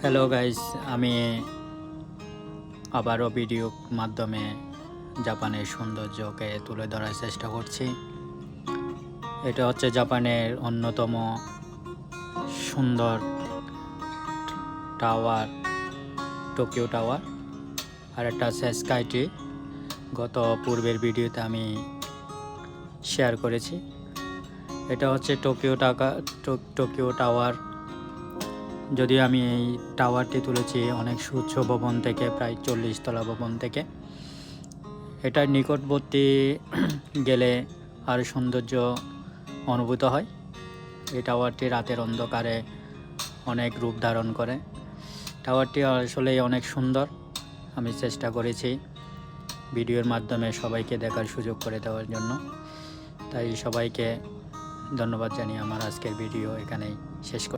Hello guys, আমি আবারও ভিডিওর মাধ্যমে জাপানের সৌন্দর্যকে তুলে ধরার চেষ্টা করছি। এটা হচ্ছে জাপানের অন্যতম সুন্দর টাওয়ার, টোকিও টাওয়ার। আর একটা আছে স্কাইট্রি। গত পূর্বের ভিডিওতে আমি শেয়ার করেছি। এটা হচ্ছে টোকিও টাওয়ার। যদিও আমি এই টাওয়ারটি তুলেছি অনেক উচ্চ ভবন থেকে, প্রায় 40 তলা ভবন থেকে। এটার নিকটবর্তী গেলে আর সৌন্দর্য অনুভূত হয়। এই টাওয়ারটি রাতের অন্ধকারে অনেক রূপ ধারণ করে। টাওয়ারটি আসলেই অনেক সুন্দর। আমি চেষ্টা করেছি ভিডিওর মাধ্যমে সবাইকে দেখার সুযোগ করে দেওয়ার জন্য। তাই সবাইকে ধন্যবাদ জানিয়ে আমার আজকের ভিডিও এখানেই শেষ করছি।